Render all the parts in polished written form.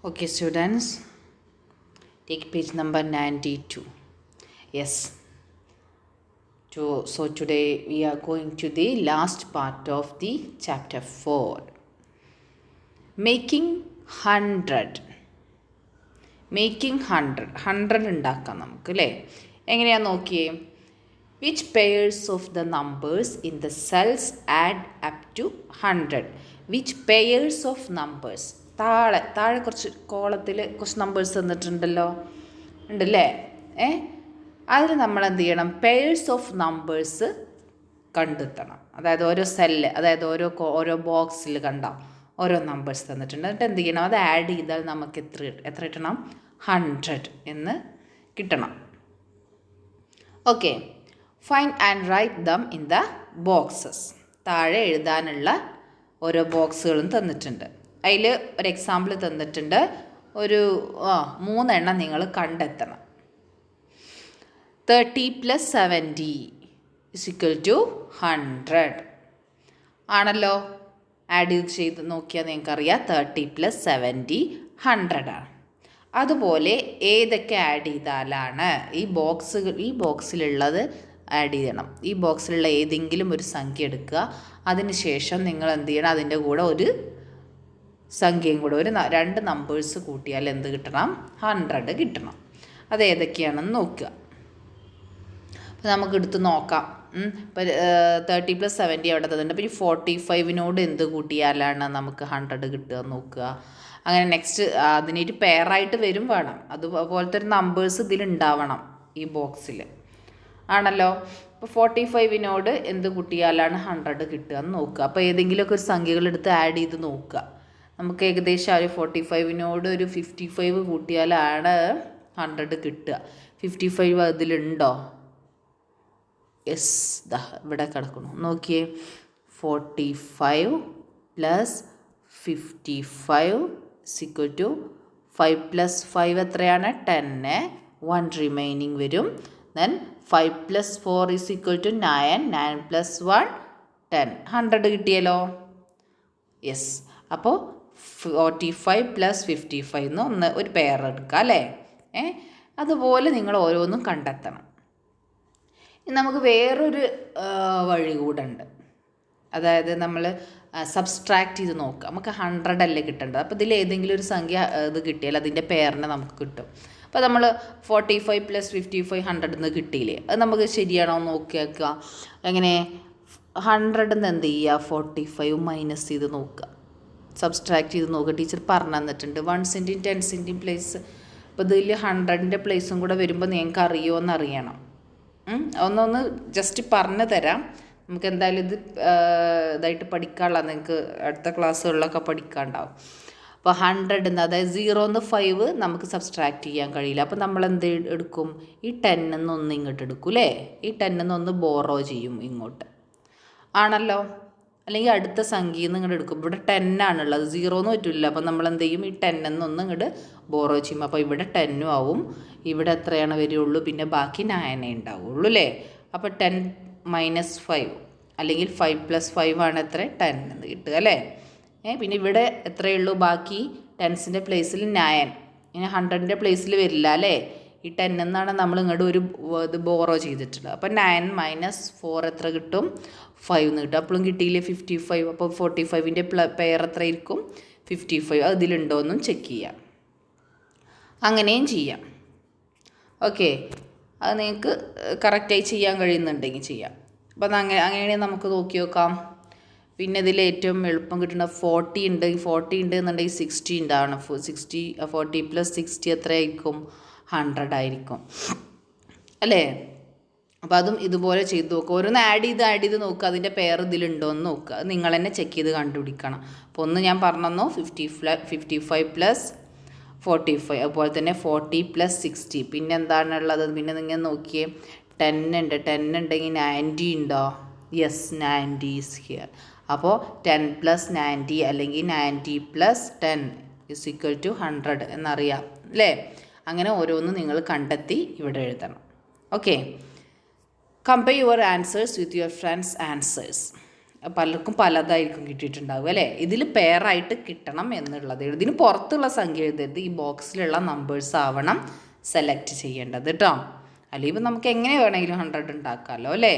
Okay, students, take page number 92. Yes. So today we are going to the last part of the chapter 4. Making 100. Making 100. 100 ഉണ്ടാക്കാം നമുക്ക് അല്ലേ? എങ്ങനെയാണെന്ന് നോക്കിയേ. Which pairs of the numbers in the cells add up to 100? Which pairs of numbers? താഴെ കുറച്ച് കോളത്തിൽ കുറച്ച് numbers തന്നിട്ടുണ്ടല്ലോ, ഉണ്ടല്ലേ? അതിൽ നമ്മൾ എന്ത് ചെയ്യണം? പെയർസ് ഓഫ് നമ്പേഴ്സ് കണ്ടെത്തണം. അതായത് ഓരോ സെല്ല്, അതായത് ഓരോ ബോക്സിൽ കണ്ട ഓരോ നമ്പേഴ്സ് തന്നിട്ടുണ്ട്. എന്നിട്ട് എന്ത് ചെയ്യണം? അത് ആഡ് ചെയ്താൽ നമുക്ക് എത്ര കിട്ടണം? 100 എന്ന് കിട്ടണം. Okay, find and write them in the boxes. താഴെ എഴുതാനുള്ള ഓരോ ബോക്സുകളും തന്നിട്ടുണ്ട്. അതിൽ ഒരു എക്സാമ്പിൾ തന്നിട്ടുണ്ട്. ഒരു 3 എണ്ണം നിങ്ങൾ കണ്ടെത്തണം. 30 + 70 = 100 ആണല്ലോ. ആഡ് ചെയ്ത് നോക്കിയാൽ നിങ്ങൾക്കറിയാം 30 + 70 100 ആണ്. അതുപോലെ ഏതൊക്കെ ആഡ് ചെയ്താലാണ് ഈ ബോക്സിലുള്ളത് ആഡ് ചെയ്യണം. ഈ ബോക്സിലുള്ള ഏതെങ്കിലും ഒരു സംഖ്യ എടുക്കുക. അതിന് ശേഷം നിങ്ങൾ എന്ത് ചെയ്യണം? അതിൻ്റെ കൂടെ ഒരു സംഖ്യയും കൂടെ, ഒരു 2 നമ്പേഴ്സ് കൂട്ടിയാൽ എന്ത് കിട്ടണം? 100 കിട്ടണം. അത് ഏതൊക്കെയാണെന്ന് നോക്കുക. അപ്പോൾ നമുക്ക് എടുത്ത് നോക്കാം. ഇപ്പോൾ 30 + 70 അവിടെ തന്നിട്ടുണ്ട്. അപ്പോൾ ഈ 45നോട് എന്ത് കൂട്ടിയാലാണ് നമുക്ക് 100 കിട്ടുക നോക്കുക. അങ്ങനെ നെക്സ്റ്റ് അതിനൊരു പെയറായിട്ട് വരും വേണം. അതുപോലത്തെ ഒരു നമ്പേഴ്സ് ഇതിലുണ്ടാവണം ഈ ബോക്സിൽ, ആണല്ലോ. ഇപ്പോൾ 45നോട് എന്ത് കൂട്ടിയാലാണ് 100 കിട്ടുക എന്ന് നോക്കുക. അപ്പോൾ ഏതെങ്കിലുമൊക്കെ ഒരു സംഖ്യകളെടുത്ത് ആഡ് ചെയ്ത് നോക്കുക. നമുക്ക് ഏകദേശം ഒരു 45നോട് ഒരു 55 കൂട്ടിയാലാണ് 100 കിട്ടുക. 55 അതിലുണ്ടോ? യെസ്, ഇവിടെ കിടക്കണം. നോക്കിയേ. 45 + 55 = 5 + 5 എത്രയാണ്? 10. 1 റിമൈനിങ് വരും. ദെൻ 5 + 4 = 9. 9 + 1 10. 100 കിട്ടിയല്ലോ. യെസ്. അപ്പോൾ 45 + 55 എന്ന് ഒരു പെയർ എടുക്കുക അല്ലേ? അതുപോലെ നിങ്ങൾ ഓരോന്നും കണ്ടെത്തണം. നമുക്ക് വേറൊരു വഴി കൂടെ ഉണ്ട്. അതായത് നമ്മൾ സബ്സ്ട്രാക്റ്റ് ചെയ്ത് നോക്കുക. നമുക്ക് 100 അല്ലേ കിട്ടേണ്ടത്. അപ്പോൾ ഇതിൽ ഏതെങ്കിലും ഒരു സംഖ്യ ഇത് കിട്ടിയാൽ അതിൻ്റെ പെയറിനെ നമുക്ക് കിട്ടും. അപ്പോൾ നമ്മൾ 45 + 55 100 കിട്ടിയില്ലേ? അത് നമുക്ക് ശരിയാണോ നോക്കി വെക്കുക. എങ്ങനെ? 100 എന്ത് ചെയ്യുക? 45 മൈനസ് ചെയ്ത് നോക്കുക, സബ്സ്ട്രാക്റ്റ് ചെയ്ത് നോക്കുക. ടീച്ചർ പറഞ്ഞു തന്നിട്ടുണ്ട് 1 10 പ്ലേസ്. അപ്പോൾ ഇതിൽ 100ൻ്റെ പ്ലേസും കൂടെ വരുമ്പോൾ നിങ്ങൾക്ക് അറിയുമോ എന്നറിയണം. ഒന്നൊന്ന് ജസ്റ്റ് പറഞ്ഞു തരാം. നമുക്ക് എന്തായാലും ഇത് ഇതായിട്ട് പഠിക്കാനുള്ള, നിങ്ങൾക്ക് അടുത്ത ക്ലാസ്സുകളിലൊക്കെ പഠിക്കാനുണ്ടാവും. അപ്പോൾ 100 അതായത് 0 - 5 നമുക്ക് സബ്സ്ട്രാക്റ്റ് ചെയ്യാൻ കഴിയില്ല. അപ്പോൾ നമ്മൾ എന്ത് എടുക്കും? ഈ 10 ഒന്ന് ഇങ്ങോട്ട് എടുക്കും അല്ലേ? ഈ 10 ഒന്ന് ബോറോ ചെയ്യും ഇങ്ങോട്ട്, ആണല്ലോ. അല്ലെങ്കിൽ അടുത്ത സംഖ്യയിൽ നിന്ന് ഇങ്ങോട്ട് എടുക്കും. ഇവിടെ 10 ആണുള്ളത്, 0 പറ്റില്ല. അപ്പോൾ നമ്മൾ എന്ത് ചെയ്യും? ഈ 10 ഒന്ന് ഇങ്ങോട്ട് ബോറോ ചെയ്യും. അപ്പോൾ ഇവിടെ 10 ആവും. ഇവിടെ എത്രയാണ് വരികയുള്ളൂ? പിന്നെ ബാക്കി 9 ഉണ്ടാവുള്ളൂ അല്ലേ? അപ്പോൾ 10 - 5 അല്ലെങ്കിൽ 5 + 5 ആണ് എത്ര? 10 എന്ന് കിട്ടുക അല്ലേ? പിന്നെ ഇവിടെ എത്രയേ ഉള്ളൂ? ബാക്കി 10ൻ്റെ പ്ലേസിൽ 9. ഇനി 100ൻ്റെ പ്ലേസിൽ വരില്ല അല്ലേ? ഈ 10 എന്നാണ് നമ്മൾ ഇങ്ങോട്ട് ഒരു ഇത് ബോറോ ചെയ്തിട്ടുള്ളത്. അപ്പോൾ 9 - 4 എത്ര കിട്ടും? 5 എന്ന് കിട്ടും. അപ്പോഴും കിട്ടിയില്ലേ? 55. അപ്പോൾ 45ൻ്റെ പെയർ എത്ര ആയിരിക്കും? 55. അത് ഇതിലുണ്ടോ എന്നും ചെക്ക് ചെയ്യാം. അങ്ങനെയും ചെയ്യാം. ഓക്കെ, അത് നിങ്ങൾക്ക് കറക്റ്റായി ചെയ്യാൻ കഴിയുന്നുണ്ടെങ്കിൽ ചെയ്യാം. അപ്പോൾ അങ്ങനെയാണെങ്കിൽ നമുക്ക് നോക്കി നോക്കാം. പിന്നെ ഇതിൽ ഏറ്റവും എളുപ്പം കിട്ടുന്ന 40 ഉണ്ട് എന്നുണ്ടെങ്കിൽ 60 ഉണ്ടാവണം. 40 + 60 എത്രയായിരിക്കും? 100 ആയിരിക്കും അല്ലേ? അപ്പോൾ അതും ഇതുപോലെ ചെയ്ത് നോക്കുക. ഓരോന്ന് ആഡ് ചെയ്ത് നോക്കുക. അതിൻ്റെ പെയർ ഇതിലുണ്ടോ എന്ന് നോക്കുക. അത് നിങ്ങൾ തന്നെ ചെക്ക് ചെയ്ത് കണ്ടുപിടിക്കണം. അപ്പോൾ ഒന്ന് ഞാൻ പറഞ്ഞു 55 + 45, അതുപോലെ തന്നെ 40 + 60. പിന്നെ എന്താണുള്ളത്? പിന്നെ നിങ്ങൾ നോക്കിയേ, 10 ഉണ്ട്. 10 ഉണ്ടെങ്കിൽ 90 ഉണ്ടോ? Yes, 90 is here. അപ്പോൾ 10 + 90 അല്ലെങ്കിൽ 90 + 10 = 100 എന്നറിയാം അല്ലേ? അങ്ങനെ ഓരോന്നും നിങ്ങൾ കണ്ടെത്തി ഇവിടെ എഴുതണം. Okay, compare your answers with your friends answers. പലർക്കും പലതായിരിക്കും കിട്ടിയിട്ടുണ്ടാവുക അല്ലേ. ഇതിൽ പെയറായിട്ട് കിട്ടണം എന്നുള്ളത്. ഇതിന് പുറത്തുള്ള സംഖ്യ എഴുതരുത്, ഈ ബോക്സിലുള്ള നമ്പേഴ്സ് ആവണം സെലക്ട് ചെയ്യേണ്ടത് കേട്ടോ. അല്ലെങ്കിൽ നമുക്ക് എങ്ങനെ വേണമെങ്കിലും 100 ഉണ്ടാക്കാമല്ലോ അല്ലേ.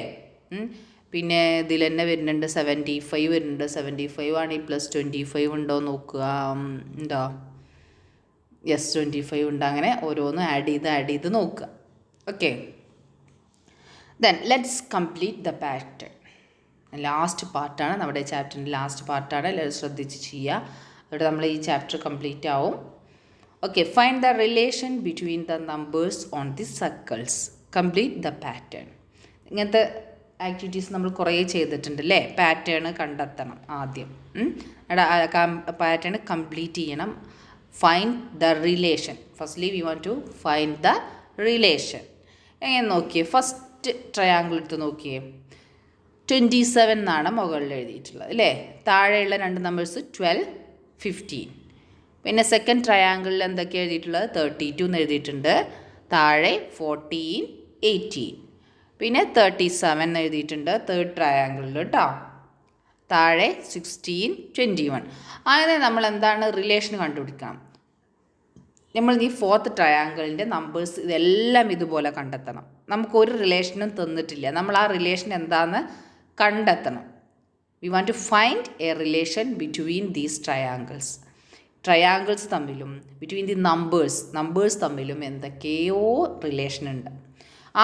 പിന്നെ ഇതിൽ തന്നെ വരുന്നുണ്ട് 75 വരുന്നുണ്ട്. 75 ആണെങ്കിൽ +25 ഉണ്ടോ നോക്കുക. ഉണ്ടോ? യെസ്, 25 ഉണ്ട്. അങ്ങനെ ഓരോന്നും ആഡ് ചെയ്ത് നോക്കുക. Okay, then let's complete the pattern. Last പാർട്ടാണ്, നമ്മുടെ ചാപ്റ്ററിൻ്റെ ലാസ്റ്റ് പാർട്ടാണ്. എല്ലാവരും ശ്രദ്ധിച്ച് ചെയ്യുക, അതോടെ നമ്മൾ ഈ ചാപ്റ്റർ കംപ്ലീറ്റ് ആവും. Okay, find the relation between the numbers on the circles, complete the pattern. ഇങ്ങനത്തെ ആക്ടിവിറ്റീസ് നമ്മൾ കുറേ ചെയ്തിട്ടുണ്ട് അല്ലേ. പാറ്റേൺ കണ്ടെത്തണം ആദ്യം, പാറ്റേൺ കംപ്ലീറ്റ് ചെയ്യണം. Find the relation. Firstly we want to find the relation. എങ്ങനെ നോക്കിയേ, ഫസ്റ്റ് ട്രയാങ്കിൾ എടുത്ത് നോക്കിയേ. 27 എന്നാണ് മുകളിൽ എഴുതിയിട്ടുള്ളത് അല്ലേ. താഴെയുള്ള രണ്ട് നമ്പേഴ്സ് 12, 15. പിന്നെ സെക്കൻഡ് ട്രയാങ്കിളിൽ എന്തൊക്കെയാണ് എഴുതിയിട്ടുള്ളത്? 32 എന്ന് എഴുതിയിട്ടുണ്ട്. താഴെ 14, 18. പിന്നെ 37 എഴുതിയിട്ടുണ്ട് തേർഡ് ട്രയാങ്കിളിൽ കേട്ടോ. താഴെ 16, 21. അങ്ങനെ നമ്മൾ എന്താണ് റിലേഷൻ കണ്ടുപിടിക്കണം. നമ്മൾ ഈ ഫോർത്ത് ട്രയാങ്കിളിൻ്റെ നമ്പേഴ്സ് ഇതെല്ലാം ഇതുപോലെ കണ്ടെത്തണം. നമുക്കൊരു റിലേഷനും തന്നിട്ടില്ല, നമ്മൾ ആ റിലേഷൻ എന്താണെന്ന് കണ്ടെത്തണം. We want to find a relation between these triangles. Triangles തമ്മിലും ബിറ്റ്വീൻ ദി നമ്പേഴ്സ് തമ്മിലും എന്തൊക്കെയോ റിലേഷൻ ഉണ്ട്.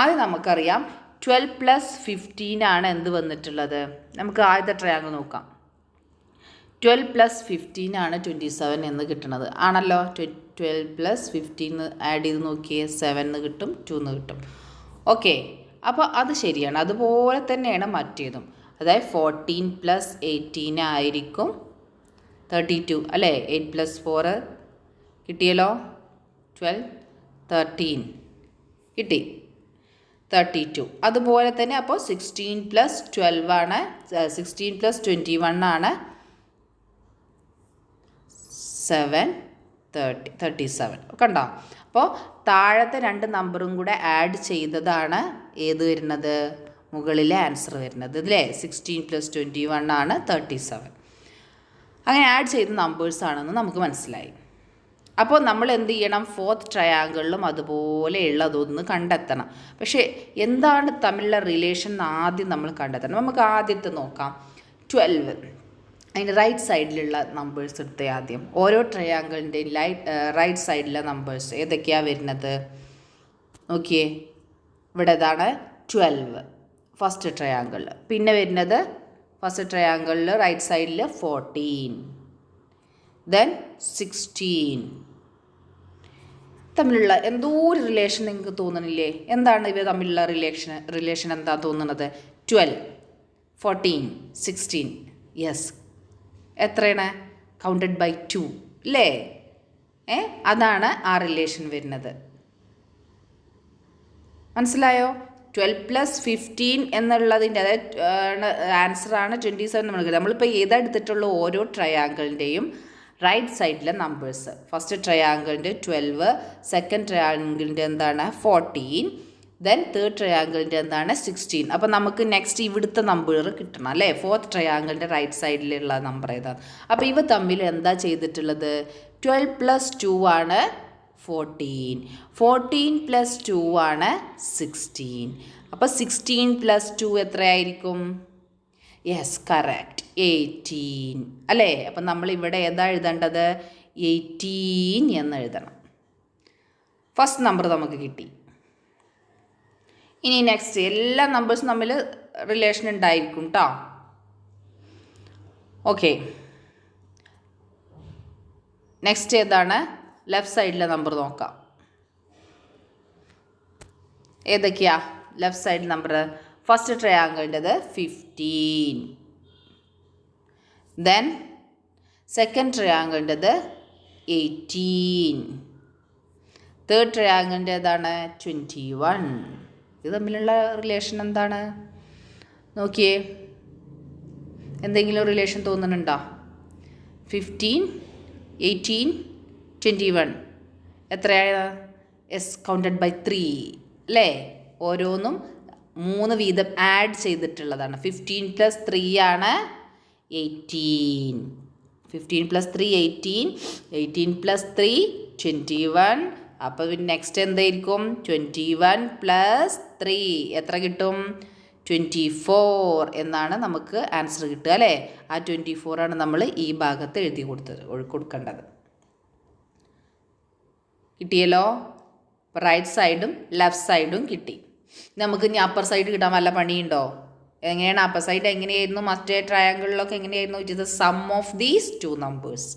ആദ്യം നമുക്കറിയാം 12 + 15 ആണ് എന്ത് വന്നിട്ടുള്ളത്. നമുക്ക് ആദ്യത്തെ ട്രയാങ്കിൾ നോക്കാം. 12 + 15 ആണ് 27 എന്ന് കിട്ടുന്നത് ആണല്ലോ. 12 + 15 ആഡ് ചെയ്ത് നോക്കിയേ, 7 എന്ന് കിട്ടും, 2 എന്ന് കിട്ടും. ഓക്കെ, അപ്പോൾ അത് ശരിയാണ്. അതുപോലെ തന്നെയാണ് മറ്റേതും. അതായത് 14 + 18 ആയിരിക്കും 32 അല്ലേ. 8 + 4 കിട്ടിയല്ലോ, 12, 13 കിട്ടി, 32. അതുപോലെ തന്നെ അപ്പോൾ 16 + 12 ആണ്, 16 + 21 ആണ് 7, 37. കണ്ടോ? അപ്പോൾ താഴത്തെ രണ്ട് നമ്പറും കൂടെ ആഡ് ചെയ്തതാണ് ഏത് വരുന്നത്, മുകളിലെ ആൻസർ വരുന്നത് അല്ലേ. 16 + 21 ആണ് 37. അങ്ങനെ ആഡ് ചെയ്ത നമ്പേഴ്സാണെന്ന് നമുക്ക് മനസ്സിലായി. അപ്പോൾ നമ്മൾ എന്ത് ചെയ്യണം, ഫോർത്ത് ട്രയാങ്കിളിലും അതുപോലെയുള്ളതൊന്ന് കണ്ടെത്തണം. പക്ഷേ എന്താണ് തമ്മിലുള്ള റിലേഷൻ ആദ്യം നമ്മൾ കണ്ടെത്തണം. നമുക്ക് ആദ്യത്തെ നോക്കാം. 12, അതിൻ്റെ റൈറ്റ് സൈഡിലുള്ള നമ്പേഴ്സ് എടുത്തേ ആദ്യം. ഓരോ ട്രയാങ്കിളിൻ്റെയും റൈറ്റ് സൈഡിലെ നമ്പേഴ്സ് ഏതൊക്കെയാണ് വരുന്നത് നോക്കിയേ. ഇവിടെ ഇതാണ് 12 ഫസ്റ്റ് ട്രയാങ്കിളിൽ. പിന്നെ വരുന്നത് ഫസ്റ്റ് ട്രയാങ്കിളിൽ റൈറ്റ് സൈഡിൽ 14, ദെൻ 16. തമ്മിലുള്ള എന്തോ ഒരു റിലേഷൻ നിങ്ങൾക്ക് തോന്നണില്ലേ? എന്താണ് ഇവ തമ്മിലുള്ള റിലേഷൻ എന്താ തോന്നുന്നത്? 12, 14, 16. യെസ്, എത്രയാണ്? കൗണ്ടഡ് ബൈ 2 അല്ലേ. അതാണ് ആ റിലേഷൻ വരുന്നത്. മനസ്സിലായോ? 12 + 15 എന്നുള്ളതിൻ്റെ അതായത് ആൻസറാണ് 27 നമ്മൾ. നമ്മളിപ്പോൾ ഏതാ എടുത്തിട്ടുള്ള ഓരോ ട്രയാങ്കിളിൻ്റെയും റൈറ്റ് സൈഡിലെ നമ്പേഴ്സ്. ഫസ്റ്റ് ട്രയാങ്കിളിൻ്റെ 12, സെക്കൻഡ് ട്രയാങ്കിളിൻ്റെ എന്താണ് 14, ദെൻ തേർഡ് ട്രയാങ്കിളിൻ്റെ എന്താണ് 16. അപ്പോൾ നമുക്ക് നെക്സ്റ്റ് ഇവിടുത്തെ നമ്പർ കിട്ടണം അല്ലേ. ഫോർത്ത് ട്രയാങ്കിളിൻ്റെ റൈറ്റ് സൈഡിലുള്ള നമ്പർ ഏതാണ്? അപ്പോൾ ഇവ തമ്മിൽ എന്താ ചെയ്തിട്ടുള്ളത്? 12 + 2 ആണ് 14, 14 + 2 ആണ് 16. അപ്പോൾ 16 + 2 എത്രയായിരിക്കും? യെസ്, കറക്റ്റ്, 18 അല്ലേ. അപ്പം നമ്മളിവിടെ ഏതാ എഴുതേണ്ടത്? 18 എന്ന് എഴുതണം. ഫസ്റ്റ് നമ്പർ നമുക്ക് കിട്ടി. ഇനി നെക്സ്റ്റ് എല്ലാ നമ്പേഴ്സും തമ്മിൽ റിലേഷൻ ഉണ്ടായിരിക്കും കേട്ടോ. ഓക്കെ, നെക്സ്റ്റ് ഏതാണ്? ലെഫ്റ്റ് സൈഡിലെ നമ്പർ നോക്കാം. ഏതൊക്കെയാ ലെഫ്റ്റ് സൈഡ് നമ്പർ? ഫസ്റ്റ് ട്രയാങ്കിളിൻ്റെത് 15, ദെൻ സെക്കൻഡ് ട്രയാങ്കിളിൻ്റെത് 18, തേർഡ് ട്രയാങ്കിളിൻ്റെ ഏതാണ്? 21. ഇത് തമ്മിലുള്ള റിലേഷൻ എന്താണ് നോക്കിയേ. എന്തെങ്കിലും റിലേഷൻ തോന്നുന്നുണ്ടോ? 15, 18, 21 എത്രയാണ്? എസ്, കൗണ്ടഡ് ബൈ 3 അല്ലേ. ഓരോന്നും 3 വീതം ആഡ് ചെയ്തിട്ടുള്ളതാണ്. 15 + 3 ആണ് 18. 15 + 3 18. 18 + 3 21. അപ്പോൾ പിന്നെ നെക്സ്റ്റ് എന്തായിരിക്കും? 21 + 3 എത്ര കിട്ടും? 24 എന്നാണ് നമുക്ക് ആൻസർ കിട്ടുക അല്ലേ? ആ 24 ആണ് നമ്മൾ ഈ ഭാഗത്ത് എഴുതി കൊടുക്കേണ്ടത്. കിട്ടിയല്ലോ? റൈറ്റ് സൈഡും ലെഫ്റ്റ് സൈഡും കിട്ടി. നമുക്ക് ഇനി അപ്പർ സൈഡ് കിട്ടാൻ വല്ല പണിയുണ്ടോ? എങ്ങനെയാണ് അപ്പർ സൈഡ്? എങ്ങനെയായിരുന്നു മറ്റേ ട്രയാങ്കിളിലൊക്കെ എങ്ങനെയായിരുന്നു? It is the sum of these 2 numbers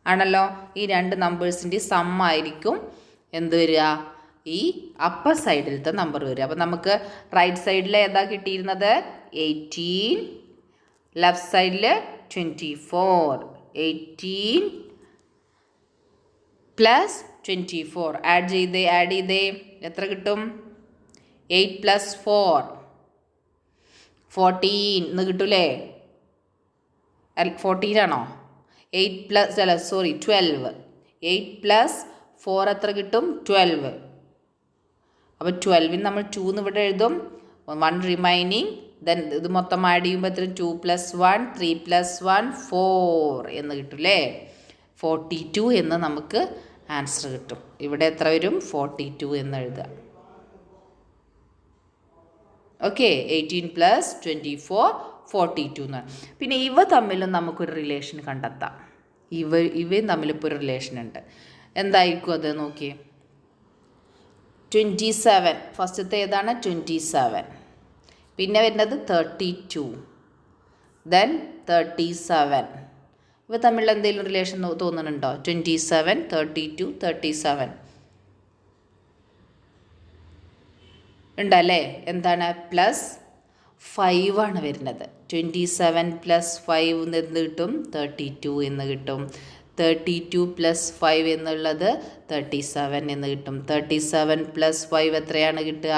ആണല്ലോ. ഈ 2 നമ്പേഴ്സിൻ്റെ സം ആയിരിക്കും എന്ത് വരിക? ഈ അപ്പർ സൈഡിലത്തെ നമ്പർ വരിക. അപ്പോൾ നമുക്ക് റൈറ്റ് സൈഡിൽ ഏതാ കിട്ടിയിരുന്നത്? 18. ലെഫ്റ്റ് സൈഡിൽ 24. 18 + 24 ആഡ് ചെയ്തേ എത്ര കിട്ടും? 8 + 4 14 എന്ന് കിട്ടൂലേ? 14 ആണോ? 12. 8 + 4 എത്ര കിട്ടും? 12. അപ്പോൾ 12 നമ്മൾ 2 എന്ന് ഇവിടെ എഴുതും. 1 റിമൈനിങ്. ദെൻ ഇത് മൊത്തം ആഡ് ചെയ്യുമ്പോൾ എത്ര? 2 + 1 3 + 1 4 എന്ന് കിട്ടും അല്ലേ? 42 എന്ന് നമുക്ക് ആൻസർ കിട്ടും. ഇവിടെ എത്ര വരും? 42 എന്ന് എഴുതുക. ഓക്കെ, 18 + 24 42 എന്ന്. പിന്നെ ഇവ തമ്മിലും നമുക്കൊരു റിലേഷൻ കണ്ടെത്താം. ഇവയും തമ്മിലിപ്പോൾ ഒരു റിലേഷൻ ഉണ്ട്. എന്തായിരിക്കും അത്? നോക്കിയേ. 27 ഫസ്റ്റത്തെ ഏതാണ്? 27. പിന്നെ വരുന്നത് 32. ദെൻ 37. ഇവ തമ്മിലുള്ള എന്തെങ്കിലും റിലേഷൻ തോന്നുന്നുണ്ടോ? 27, 32, 37 ഉണ്ടല്ലേ? എന്താണ്? +5 ആണ് വരുന്നത്. 27 + 5 എന്ന് കിട്ടും 32 എന്ന് കിട്ടും. 32 + 5 എന്നുള്ളത് 37 എന്ന് കിട്ടും. 37 + 5 എത്രയാണ് കിട്ടുക?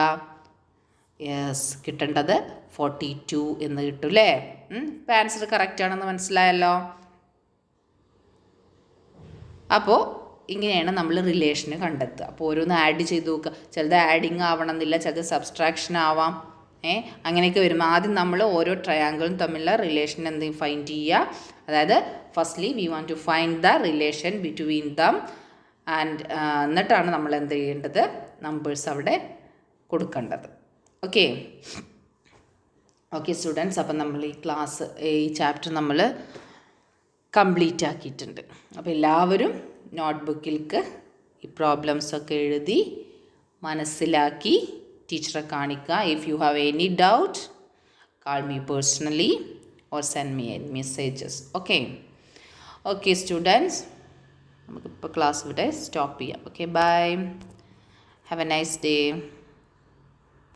യെസ്, കിട്ടേണ്ടത് 42 എന്ന് കിട്ടും അല്ലേ? ഇപ്പം ആൻസർ കറക്റ്റ് ആണെന്ന് മനസ്സിലായല്ലോ. അപ്പോൾ ഇങ്ങനെയാണ് നമ്മൾ റിലേഷന് കണ്ടെത്തുക. അപ്പോൾ ഓരോന്ന് ആഡ് ചെയ്ത് നോക്കുക. ചിലത് ആഡിങ് ആവണമെന്നില്ല, ചിലത് സബ്സ്ട്രാക്ഷൻ ആവാം. അങ്ങനെയൊക്കെ വരുമ്പോൾ ആദ്യം നമ്മൾ ഓരോ ട്രയാങ്കിളും തമ്മിലുള്ള റിലേഷൻ എന്തെങ്കിലും ഫൈൻഡ് ചെയ്യുക. അതായത് firstly we want to find the relation between them and എന്നിട്ടാണ് നമ്മൾ എന്ത് ചെയ്യേണ്ടത്? നമ്പേഴ്സ് അവിടെ കൊടുക്കേണ്ടത്. ഓക്കെ സ്റ്റുഡൻസ്, അപ്പം നമ്മൾ ഈ ചാപ്റ്റർ നമ്മൾ കംപ്ലീറ്റ് ആക്കിയിട്ടുണ്ട്. അപ്പോൾ എല്ലാവരും നോട്ട്ബുക്കിലേക്ക് ഈ പ്രോബ്ലംസൊക്കെ എഴുതി മനസ്സിലാക്കി ടീച്ചറെ കാണിക്കുക. If you have any doubt, call me personally or send me messages. Okay students, നമുക്കിപ്പോൾ ക്ലാസ് ഇവിടെ സ്റ്റോപ്പ് ചെയ്യാം. Okay, bye. Have a nice day.